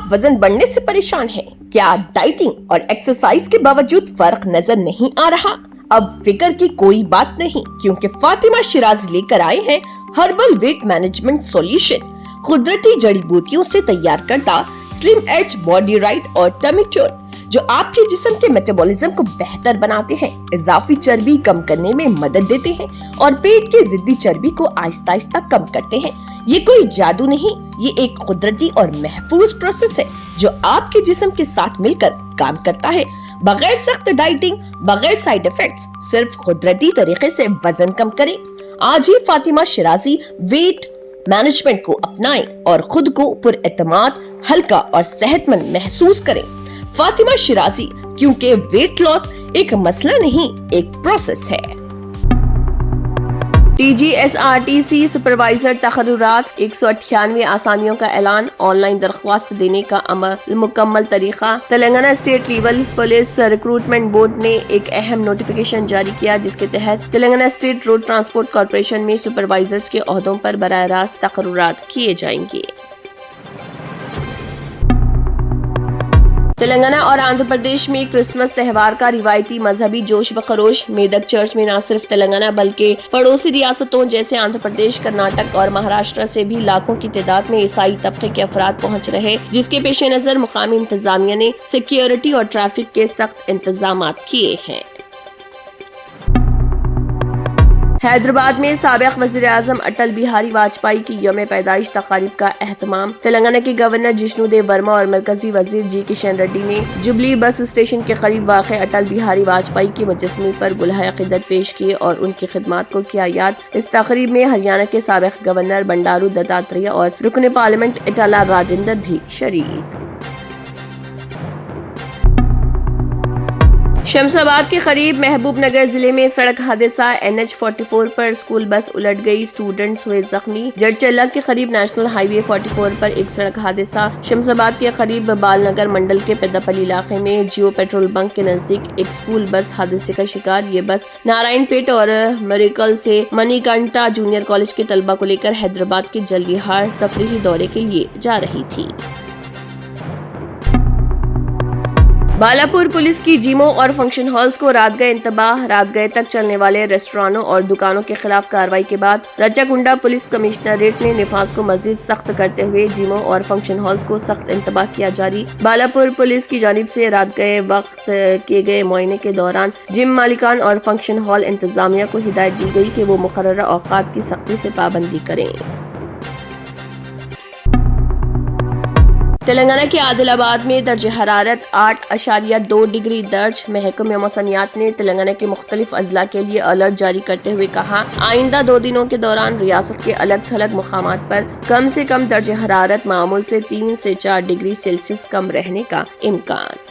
आप वजन बढ़ने से परेशान हैं? क्या डाइटिंग और एक्सरसाइज के बावजूद फर्क नजर नहीं आ रहा? अब फिक्र की कोई बात नहीं, क्योंकि फातिमा शिराजी लेकर आए हैं हर्बल वेट मैनेजमेंट सॉल्यूशन। कुदरती जड़ी बूटियों से तैयार करता स्लिम एज बॉडी राइट और टमी टोन, जो आपके जिस्म के मेटाबॉलिज्म को बेहतर बनाते हैं, इजाफी चर्बी कम करने में मदद देते हैं और पेट की जिद्दी चर्बी को आहिस्ता आहिस्ता कम करते हैं। ये कोई जादू नहीं, ये एक कुदरती और महफूज प्रोसेस है जो आपके जिस्म के साथ मिलकर काम करता है, बगैर सख्त डाइटिंग, बगैर साइड इफेक्ट्स, सिर्फ कुदरती तरीके से वजन कम करें। आज ही फातिमा शिराजी वेट मैनेजमेंट को अपनाएं और खुद को पुरएतमाद, हल्का और सेहतमंद महसूस करें। फातिमा शिराजी, क्योंकि वेट लॉस एक मसला नहीं, एक प्रोसेस है। TGSRTC सुपरवाइजर तकर्रुरात 198 आसानियों का ऐलान, ऑनलाइन दरख्वास्त देने का अमल मुकम्मल तरीका। Telangana state level police recruitment board ने एक अहम नोटिफिकेशन जारी किया, जिसके तहत Telangana state road transport corporation में सुपरवाइजर्स के ओहदों पर बराह रास्त तकर्रुरात किए जाएंगे। तेलंगाना और आंध्र प्रदेश में क्रिसमस त्योहार का रिवायती मजहबी जोश व खरोश। मेदक चर्च में न सिर्फ तेलंगाना बल्कि पड़ोसी रियासतों जैसे आंध्र प्रदेश, कर्नाटक और महाराष्ट्र से भी लाखों की तादाद में ईसाई तबके के अफराद पहुंच रहे, जिसके पेश नजर मुकामी इंतजामिया ने सिक्योरिटी और ट्रैफिक के सख्त इंतजाम किए हैं। हैदराबाद में साबिक वज़ीर आज़म अटल बिहारी वाजपेयी की यौम पैदाइश तकारीब का एहतमाम। तेलंगाना के गवर्नर जिष्णु देव वर्मा और मरकजी वजीर जी किशन रेड्डी ने जुबली बस स्टेशन के करीब वाक़े अटल बिहारी वाजपेयी की मुजस्समे पर गुलहाए क़िदत पेश किए और उनकी खिदमात को किया याद। इस तकरीब में हरियाणा के साबिक गवर्नर बंडारू दत्तात्रेय और रुकन पार्लियामेंट इटाला राजेंद्र भी शरीक। शमशाबाद के करीब महबूब नगर जिले में सड़क हादसा, NH44 पर स्कूल बस उलट गई, स्टूडेंट्स हुए जख्मी। जड़चल्ला के करीब नेशनल हाईवे 44 पर एक सड़क हादसा। शमशाबाद के करीब बालनगर मंडल के पेदापल्ली इलाके में जियो पेट्रोल बंक के नजदीक एक स्कूल बस हादसे का शिकार। ये बस नारायणपेट और मरिकल से मणिकंठा जूनियर कॉलेज के तलबा को लेकर हैदराबाद के जलविहार तफरीही दौरे के लिए जा रही थी। बालापुर पुलिस की जिमों और फंक्शन हॉल्स को रात गए इंतबाह। रात गए तक चलने वाले रेस्टोरेंटों और दुकानों के खिलाफ कार्रवाई के बाद रजाकुंडा पुलिस कमिश्नरेट ने निफाज को मजीद सख्त करते हुए जिमों और फंक्शन हॉल्स को सख्त इंतबाह किया जारी। बालापुर पुलिस की जानिब से रात गए वक्त किए गए मुआयने के दौरान जिम मालिकान और फंक्शन हॉल इंतजामिया को हिदायत दी गई कि वो मुकर्ररा औकात की सख्ती से पाबंदी करें। तेलंगाना के आदिलाबाद में दर्ज हरारत 8.2 डिग्री दर्ज। महकमे मौसमियात ने तेलंगाना के मुख्तलिफ अजला के लिए अलर्ट जारी करते हुए कहा, आइंदा 2 दिनों के दौरान रियासत के अलग थलग मुकामात पर कम से कम दर्ज हरारत मामूल से 3 से 4 डिग्री सेल्सियस कम रहने का इम्कान।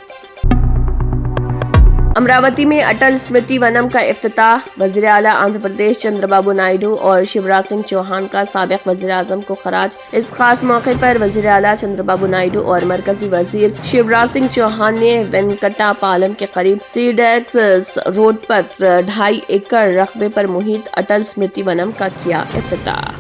अमरावती में अटल स्मृति वनम का इफ्तिताह। वज़ीर आला आंध्र प्रदेश चंद्रबाबू नायडू और शिवराज सिंह चौहान का साबिक वज़ीर आज़म को खराज। इस खास मौके पर वज़ीर आला चंद्रबाबू नायडू और मरकजी वज़ीर शिवराज सिंह चौहान ने वेंकटापालम के करीब सीडेक्स रोड पर 2.5 एकड़ रकबे पर मुहित अटल स्मृति वनम का किया इफ्तिताह।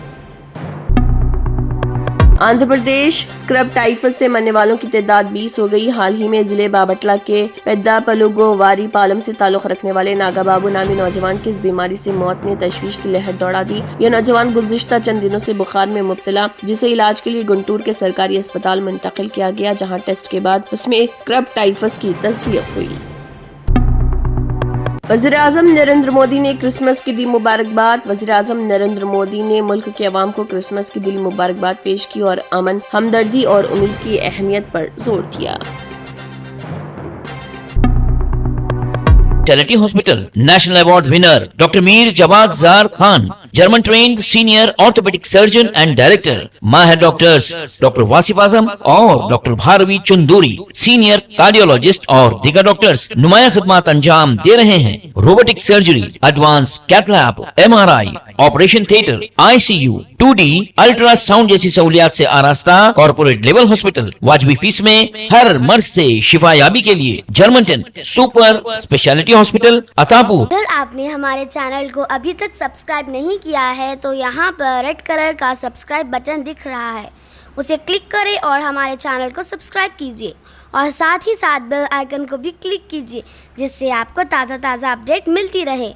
आंध्र प्रदेश स्क्रब टाइफस से मरने वालों की तादाद 20 हो गई। हाल ही में जिले बाबटला के पेद्दापलुगो वारी पालम से ताल्लुक रखने वाले नागा बाबू नामी नौजवान की इस बीमारी से मौत ने तशवीश की लहर दौड़ा दी। यह नौजवान गुज़िश्ता चंद दिनों से बुखार में मुब्तला, जिसे इलाज के लिए गुंटूर के सरकारी अस्पताल मुंतकिल किया गया, जहां टेस्ट के बाद उसमें स्क्रब टाइफस की तस्दीक हुई। वज़ीर आज़म नरेंद्र मोदी ने क्रिसमस की दी मुबारकबाद। वज़ीर आज़म नरेंद्र मोदी ने मुल्क के अवाम को क्रिसमस की दिली मुबारकबाद पेश की और अमन, हमदर्दी और उम्मीद की अहमियत पर जोर दिया। Charity hospital national award winner doctor Mir Jawad Jar Khan, German trained senior orthopaedic surgeon and director, माहिर डॉक्टर्स डॉक्टर वासिफ आजम और doctor Bharvi Chanduri, senior cardiologist और दीगर डॉक्टर्स नुमाया खिदमत अंजाम दे रहे हैं। Robotic surgery, advance cath lab, MRI, operation theatre, ICU, 2D, ultrasound जैसी सहूलियात से आरास्ता कॉर्पोरेट लेवल हॉस्पिटल। वाजबी फीस में हर मर्ज से शिफायाबी के लिए जर्मन सुपर स्पेशलिटी हॉस्पिटल अतापू। अगर आपने हमारे चैनल को अभी तक सब्सक्राइब नहीं किया है तो यहाँ पर रेड कलर का सब्सक्राइब बटन दिख रहा है, اسے کلک کریں اور ہمارے چینل کو سبسکرائب کیجیے اور ساتھ ہی ساتھ بیل آئیکن کو بھی کلک کیجیے جس سے آپ کو تازہ اپڈیٹ ملتی رہے.